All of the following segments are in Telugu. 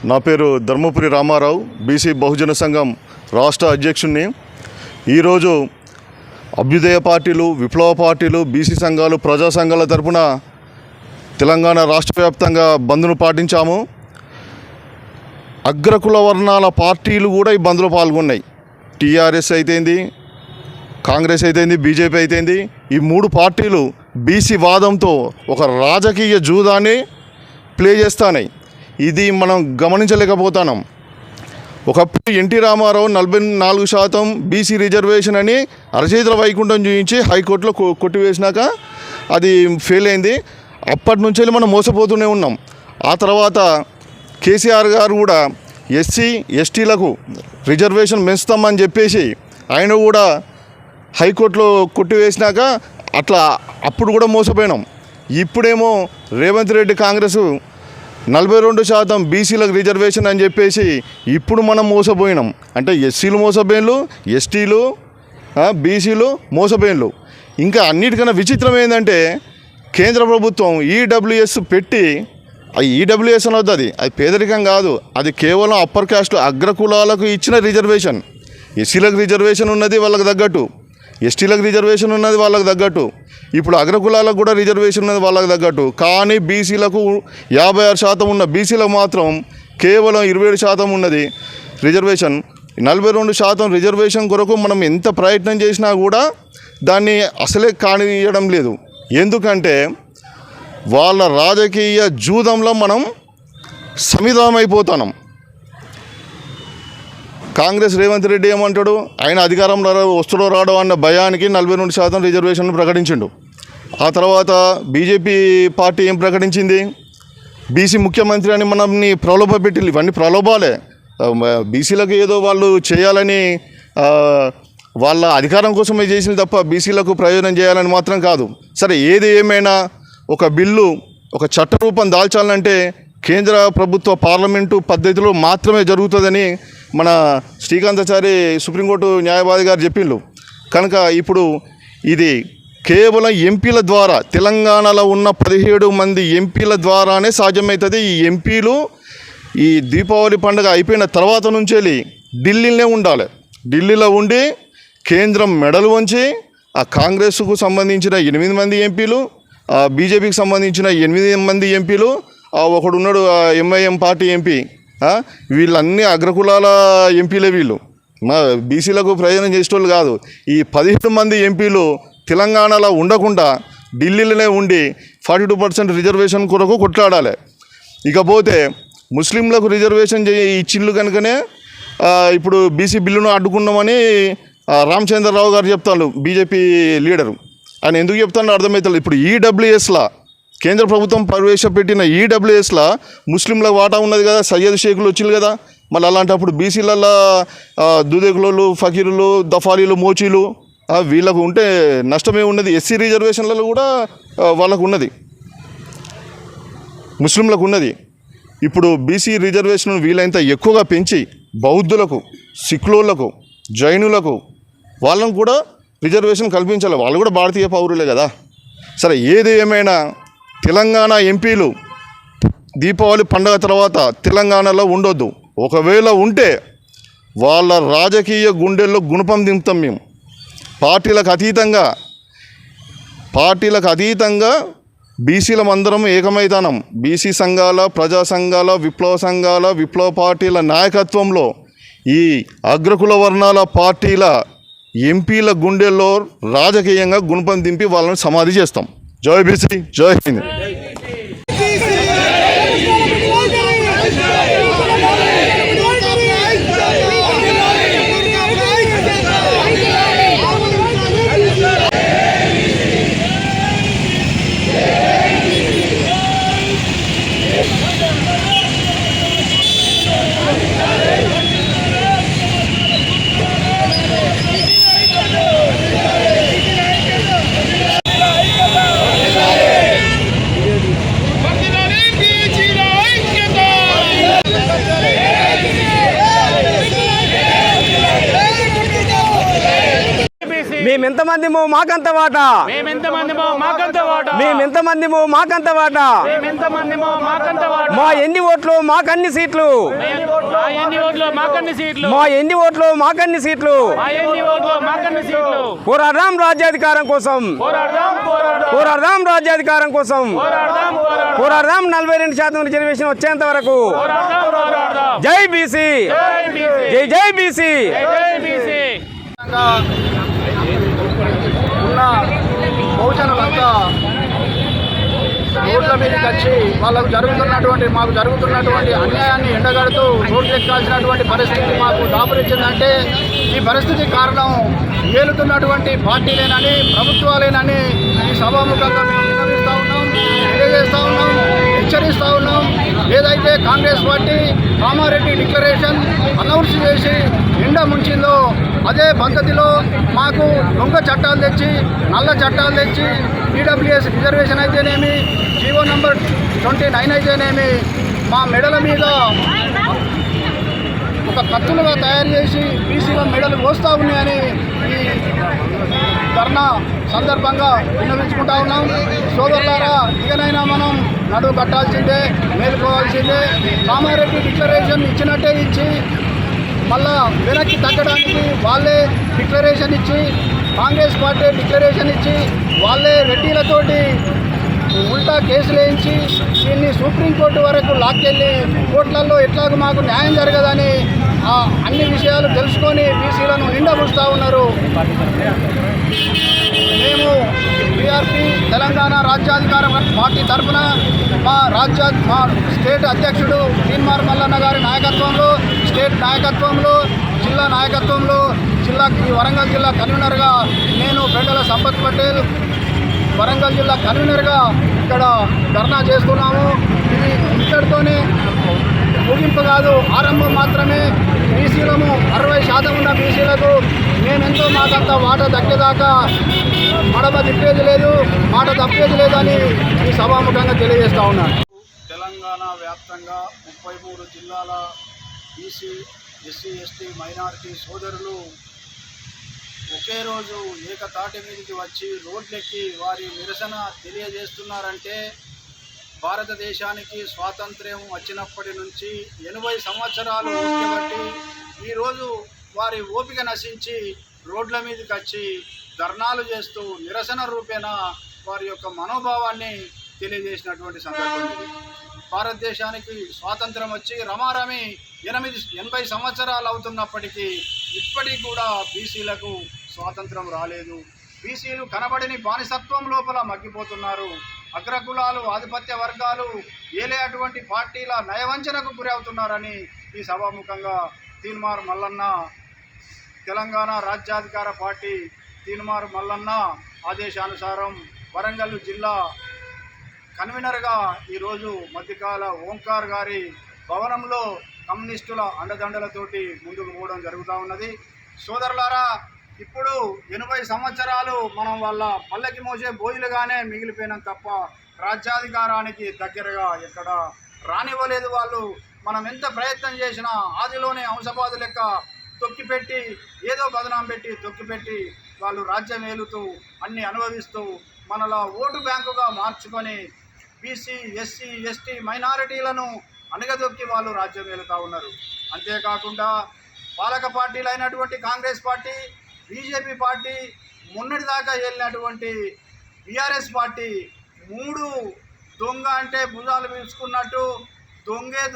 నా పేరు ధర్మపురి రామారావు, బీసీ బహుజన సంఘం రాష్ట్ర అధ్యక్షుడిని. ఈరోజు అభ్యుదయ పార్టీలు, విప్లవ పార్టీలు, బీసీ సంఘాలు, ప్రజా సంఘాల తరపున తెలంగాణ రాష్ట్ర వ్యాప్తంగా బంద్ను పాటించాము. అగ్రకుల వర్ణాల పార్టీలు కూడా ఈ బంద్లో పాల్గొన్నాయి. టీఆర్ఎస్ అయితేంది, కాంగ్రెస్ అయితేంది, బీజేపీ అయితేంది. ఈ మూడు పార్టీలు బీసీ వాదంతో ఒక రాజకీయ జూదాన్ని ప్లే చేస్తున్నాయి. ఇది మనం గమనించలేకపోతున్నాం. ఒకప్పుడు ఎన్టీ రామారావు 44% బీసీ రిజర్వేషన్ అని అరచేతుల వైకుంఠం చూపించి హైకోర్టులో కొట్టివేసినాక అది ఫెయిల్ అయింది. అప్పటి నుంచి మనం మోసపోతూనే ఉన్నాం. ఆ తర్వాత కేసీఆర్ గారు కూడా ఎస్సీ ఎస్టీలకు రిజర్వేషన్ పెంచుతామని చెప్పేసి ఆయన కూడా హైకోర్టులో కొట్టివేసినాక అప్పుడు కూడా మోసపోయినాం. ఇప్పుడేమో రేవంత్ రెడ్డి కాంగ్రెస్ 42% బీసీలకు రిజర్వేషన్ అని చెప్పేసి ఇప్పుడు మనం మోసపోయినాం. అంటే ఎస్సీలు మోసపోయిన్లు, ఎస్టీలు, బీసీలు మోసపోయిన్లు. ఇంకా అన్నిటికన్నా విచిత్రం ఏంటంటే కేంద్ర ప్రభుత్వం ఈడబ్ల్యూఎస్ పెట్టి, ఈడబ్ల్యూఎస్ అని వద్దు, అది పేదరికం కాదు, అది కేవలం అప్పర్ క్యాస్ట్ అగ్రకులాలకు ఇచ్చిన రిజర్వేషన్. ఎస్సీలకు రిజర్వేషన్ ఉన్నది వాళ్ళకి తగ్గట్టు, ఎస్టీలకు రిజర్వేషన్ ఉన్నది వాళ్ళకి తగ్గట్టు, ఇప్పుడు అగ్రకులాలకు కూడా రిజర్వేషన్ ఉన్నది వాళ్ళకి తగ్గట్టు. కానీ బీసీలకు 56% ఉన్న బీసీలకు మాత్రం కేవలం 27% ఉన్నది రిజర్వేషన్. 42% రిజర్వేషన్ కొరకు మనం ఎంత ప్రయత్నం చేసినా కూడా దాన్ని అసలే కానియడం లేదు. ఎందుకంటే వాళ్ళ రాజకీయ జూదంలో మనం సమిధమైపోతున్నాం. కాంగ్రెస్ రేవంత్ రెడ్డి ఏమంటాడు, ఆయన అధికారంలో వస్తుడో రాడో అన్న భయానికి 42% రిజర్వేషన్లు ప్రకటించిండు. ఆ తర్వాత బీజేపీ పార్టీ ఏం ప్రకటించింది, బీసీ ముఖ్యమంత్రి అని మనల్ని ప్రలోభ పెట్టింది. ఇవన్నీ ప్రలోభాలే. బీసీలకు ఏదో వాళ్ళు చేయాలని వాళ్ళ అధికారం కోసమే చేసింది తప్ప బీసీలకు ప్రయోజనం చేయాలని మాత్రం కాదు. సరే, ఏది ఏమైనా ఒక బిల్లు ఒక చట్ట రూపం దాల్చాలంటే కేంద్ర ప్రభుత్వ పార్లమెంటు పద్ధతిలో మాత్రమే జరుగుతుందని మన శ్రీకాంతాచారి సుప్రీంకోర్టు న్యాయవాది గారు చెప్పిండ్రు. కనుక ఇప్పుడు ఇది కేవలం ఎంపీల ద్వారా, తెలంగాణలో ఉన్న 17 మంది ఎంపీల ద్వారానే సాధ్యమవుతుంది. ఈ ఎంపీలు ఈ దీపావళి పండుగ అయిపోయిన తర్వాత నుంచి ఢిల్లీలోనే ఉండాలి. ఢిల్లీలో ఉండి కేంద్రం మెడలు వంచి ఆ కాంగ్రెస్కు సంబంధించిన 8 మంది ఎంపీలు, బీజేపీకి సంబంధించిన 8 మంది ఎంపీలు, ఒకడున్నాడు ఎంఐఎం పార్టీ ఎంపీ, వీళ్ళన్నీ అగ్రకులాల ఎంపీలే. వీళ్ళు మా బీసీలకు ప్రయోజనం చేసేటోళ్ళు కాదు. ఈ 17 మంది ఎంపీలు తెలంగాణలో ఉండకుండా ఢిల్లీలోనే ఉండి 42% రిజర్వేషన్ కొరకు కొట్లాడాలి. ఇకపోతే ముస్లింలకు రిజర్వేషన్ ఇచ్చిళ్ళు కనుకనే ఇప్పుడు బీసీ బిల్లును అడ్డుకున్నామని రామచంద్రరావు గారు చెప్తాను, బీజేపీ లీడరు. ఆయన ఎందుకు చెప్తానో అర్థమవుతుంది. ఇప్పుడు ఈడబ్ల్యూఎస్లా కేంద్ర ప్రభుత్వం ప్రవేశపెట్టిన ఈడబ్ల్యూఎస్లా ముస్లింలకు వాటా ఉన్నది కదా, సయ్యద్ షేకులు వచ్చింది కదా. మళ్ళీ అలాంటప్పుడు బీసీలలో దుదేకులు, ఫకీరులు, దఫాలీలు, మోచీలు వీళ్ళకు ఉంటే నష్టమే ఉన్నది. ఎస్సీ రిజర్వేషన్లలో కూడా వాళ్ళకు ఉన్నది, ముస్లింలకు ఉన్నది. ఇప్పుడు బీసీ రిజర్వేషన్ వీలైనంత ఎక్కువగా పెంచి బౌద్ధులకు, సిక్కులకు, జైనులకు వాళ్ళను కూడా రిజర్వేషన్ కల్పించాలి. వాళ్ళు కూడా భారతీయ పౌరులే కదా. సరే, ఏది ఏమైనా తెలంగాణ ఎంపీలు దీపావళి పండుగ తర్వాత తెలంగాణలో ఉండొద్దు. ఒకవేళ ఉంటే వాళ్ళ రాజకీయ గుండెల్లో గుణపం దింపుతాం మేము. పార్టీలకు అతీతంగా బీసీలమందరం ఏకమైతానం. బీసీ సంఘాల, ప్రజా సంఘాల, విప్లవ సంఘాల, విప్లవ పార్టీల నాయకత్వంలో ఈ అగ్రకుల వర్ణాల పార్టీల ఎంపీల గుండెల్లో రాజకీయంగా గుణపం దింపి వాళ్ళని సమాధి చేస్తాం. జై బీసీ, జై హింద్. మేమెంతమందిమో మాకంత వాటా మా ఎన్ని ఓట్లు మాకన్ని సీట్లు పోరాడదాం రాజ్యాధికారం కోసం పోరాడదాం 42% రిజర్వేషన్ వచ్చేంత వరకు జై బీసీ జై బీసీ ఉన్న బహుజనులంతా రోడ్ల మీదకి వచ్చి మాకు జరుగుతున్నటువంటి అన్యాయాన్ని ఎండగడుతూ రోడ్లు ఎక్కాల్సినటువంటి పరిస్థితి మాకు దాపురించిందంటే ఈ పరిస్థితి కారణం ఏలుతున్నటువంటి పార్టీలేనని ప్రభుత్వాలేనని ఈ సభాముఖంగా మేము విన్నవిస్తూ ఉన్నాం, తెలియజేస్తూ ఉన్నాం, హెచ్చరిస్తూ ఉన్నాం. ఏదైతే Congress party Kamareddy declaration announce చేసి నిండా ముంచిందో అదే పద్ధతిలో మాకు దొంగ చట్టాలు తెచ్చి నల్ల చట్టాలు తెచ్చి ఈడబ్ల్యూఎస్ రిజర్వేషన్ అయితేనేమి, జీవో నంబర్ 29 అయితేనేమి మా మెడల మీద ఒక కత్తులుగా తయారు చేసి బీసీల మెడలు మోస్తూ ఉన్నాయని ఈ ధర్నా సందర్భంగా విన్నవించుకుంటా ఉన్నాం. సోదరులారా, ఇకనైనా మనం నడువు కట్టాల్సిందే, మేలుకోవాల్సిందే. కామారెడ్డి డిక్లరేషన్ ఇచ్చినట్టే ఇచ్చి మళ్ళా వెనక్కి తగ్గడానికి వాళ్ళే డిక్లరేషన్ ఇచ్చి, కాంగ్రెస్ పార్టీ డిక్లరేషన్ ఇచ్చి వాళ్ళే రెడ్డిలతోటి ఉల్టా కేసులు వేయించి దీన్ని సుప్రీంకోర్టు వరకు లాక్కెళ్ళి కోర్టులలో ఎట్లాగో మాకు న్యాయం జరగదని అన్ని విషయాలు తెలుసుకొని బీసీలను నిండబుస్తూ ఉన్నారు. మేము టీఆర్పీ తెలంగాణ రాజ్యాధికార పార్టీ తరఫున మా స్టేట్ అధ్యక్షుడు తీన్మార్ మల్లన్న గారి నాయకత్వంలో, స్టేట్ నాయకత్వంలో, జిల్లా నాయకత్వంలో, వరంగల్ జిల్లా కన్వీనర్గా నేను బెండల సంపత్ పటేల్ వరంగల్ జిల్లా కన్వీనర్గా ఇక్కడ ధర్నా చేస్తున్నాము. ఇది ఇక్కడితోనే ముగింపు కాదు, ఆరంభం మాత్రమే. బీసీలము 60% ఉన్న బీసీలకు మేమెంతో మాకంత వాటా దక్కేదాకా మడమ తిప్పేది లేదు, మాట తప్పేది లేదని ఈ సభాముఖంగా తెలియజేస్తా ఉన్నాను. తెలంగాణ వ్యాప్తంగా 33 జిల్లాల బీసీ, ఎస్సీ, ఎస్టీ, మైనారిటీ సోదరులు ఒకే రోజు ఏకతాటి మీదకి వచ్చి రోడ్లెక్కి వారి నిరసన తెలియజేస్తున్నారంటే భారతదేశానికి స్వాతంత్ర్యం వచ్చినప్పటి నుంచి 80 సంవత్సరాలు ఓపికబట్టి ఈరోజు వారి ఓపిక నశించి రోడ్ల మీదకి వచ్చి ధర్నాలు చేస్తూ నిరసన రూపేణ వారి యొక్క మనోభావాన్ని తెలియజేసినటువంటి సందర్భం ఇది. భారతదేశానికి స్వాతంత్రం వచ్చి రమారమి 80 సంవత్సరాలు అవుతున్నప్పటికీ ఇప్పటికి కూడా బీసీలకు స్వాతంత్రం రాలేదు. బీసీలు కనబడిని బానిసత్వం లోపల మగ్గిపోతున్నారు. అగ్రకులాలు, ఆధిపత్య వర్గాలు ఏలే అటువంటి పార్టీల నయవంచనకు గురి అవుతున్నారని ఈ సభాముఖంగా తీన్మార్ మల్లన్న, తెలంగాణ రాజ్యాధికార పార్టీ తీన్మార్ మల్లన్న ఆదేశానుసారం వరంగల్ జిల్లా కన్వీనర్గా ఈరోజు మధ్యకాల ఓంకార్ గారి భవనంలో కమ్యూనిస్టుల అండదండలతోటి ముందుకు పోవడం జరుగుతూ ఉన్నది. సోదరులారా, ఇప్పుడు 80 సంవత్సరాలు మనం వాళ్ళ పల్లకి మోసే బోయిలుగానే మిగిలిపోయినాం తప్ప రాజ్యాధికారానికి దగ్గరగా ఎక్కడ రానివ్వలేదు వాళ్ళు. మనం ఎంత ప్రయత్నం చేసినా ఆదిలోనే అంశపాదు లెక్క తొక్కిపెట్టి, ఏదో బదనాం పెట్టి తొక్కిపెట్టి వాళ్ళు రాజ్యం ఏలుతూ అన్నీ అనుభవిస్తూ మనలా ఓటు బ్యాంకుగా మార్చుకొని బీసీ, ఎస్సీ, ఎస్టీ, మైనారిటీలను అణగదొక్కి వాళ్ళు రాజ్యం ఏలుతూ ఉన్నారు. అంతేకాకుండా పాలక పార్టీలు అయినటువంటి కాంగ్రెస్ పార్టీ, బీజేపీ పార్టీ, మొన్నటిదాకా ఏలినటువంటి బీఆర్ఎస్ పార్టీ 3 దొంగ అంటే భుజాలు పీల్చుకున్నట్టు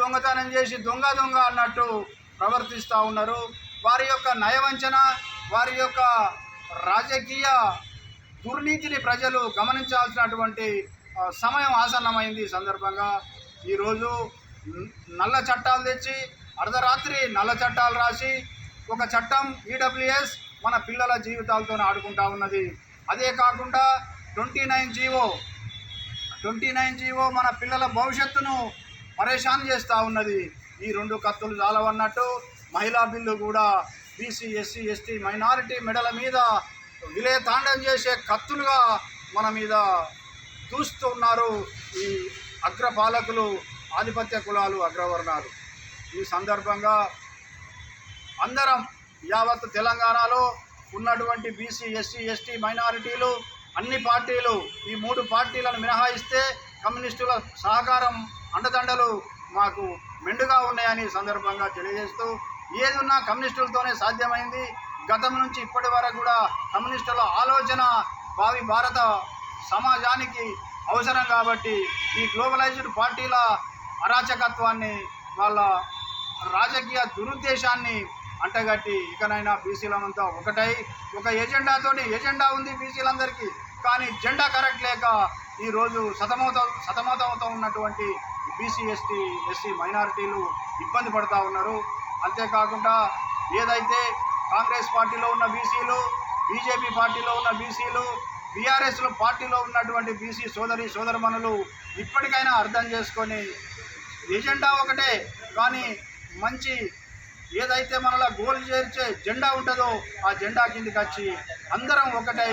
దొంగతనం చేసి దొంగ అన్నట్టు ప్రవర్తిస్తూ ఉన్నారు. వారి యొక్క నయవంచన, వారి యొక్క రాజకీయ దుర్నీతిని ప్రజలు గమనించాల్సినటువంటి సమయం ఆసన్నమైంది. సందర్భంగా ఈరోజు నల్ల చట్టాలు తెచ్చి అర్ధరాత్రి నల్ల చట్టాలు రాసి ఒక చట్టం ఈడబ్ల్యూఎస్ మన పిల్లల జీవితాలతో ఆడుకుంటా ఉన్నది. అదే కాకుండా 29 జీవో మన పిల్లల భవిష్యత్తును పరేషాన్ చేస్తూ ఉన్నది. ఈ 2 కత్తులు చాలవన్నట్టు మహిళా బిల్లు కూడా బీసీ, ఎస్సీ, ఎస్టీ, మైనారిటీ మెడల మీద విలయతాండం చేసే కత్తులుగా మన మీద దూస్తున్నారు ఈ అగ్రపాలకులు, ఆధిపత్య కులాలు, అగ్రవర్ణాలు. ఈ సందర్భంగా అందరం యావత్ తెలంగాణలో ఉన్నటువంటి బీసీ ఎస్సీ ఎస్టీ మైనారిటీలు అన్ని పార్టీలు ఈ 3 పార్టీలను మినహాయిస్తే కమ్యూనిస్టుల సహకారం అండదండలు మాకు మెండుగా ఉన్నాయని సందర్భంగా తెలియజేస్తూ ఏదున్నా కమ్యూనిస్టులతోనే సాధ్యమైంది. గతం నుంచి ఇప్పటి వరకు కూడా కమ్యూనిస్టుల ఆలోచన భావి భారత సమాజానికి అవసరం కాబట్టి ఈ గ్లోబలైజ్డ్ పార్టీల అరాచకత్వాన్ని వాళ్ళ రాజకీయ దురుద్దేశాన్ని అంటగట్టి ఇకనైనా బీసీలంతా ఒకటై ఒక ఎజెండా ఉంది బీసీలందరికీ, కానీ జెండా కరెక్ట్ లేక ఈరోజు సతమతమవుతూ ఉన్నటువంటి బీసీ ఎస్సీ మైనారిటీలు ఇబ్బంది పడుతూ ఉన్నారు. అంతేకాకుండా ఏదైతే కాంగ్రెస్ పార్టీలో ఉన్న బీసీలు, బీజేపీ పార్టీలో ఉన్న బీసీలు, బీఆర్ఎస్లో పార్టీలో ఉన్నటువంటి బీసీ సోదరమణులు ఇప్పటికైనా అర్థం చేసుకొని ఎజెండా ఒకటే కానీ మంచి ఏదైతే మనలో గోల్ చేర్చే జెండా ఉంటుందో ఆ జెండా కిందికి వచ్చి అందరం ఒకటై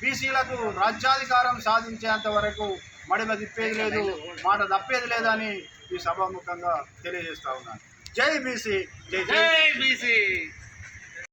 బీసీలకు రాజ్యాధికారం సాధించేంత వరకు మడిమ తిప్పేది లేదు, మాట తప్పేది లేదని ఈ సభాముఖంగా తెలియజేస్తా ఉన్నాను. జై బీసీ, జై జై బీసీ.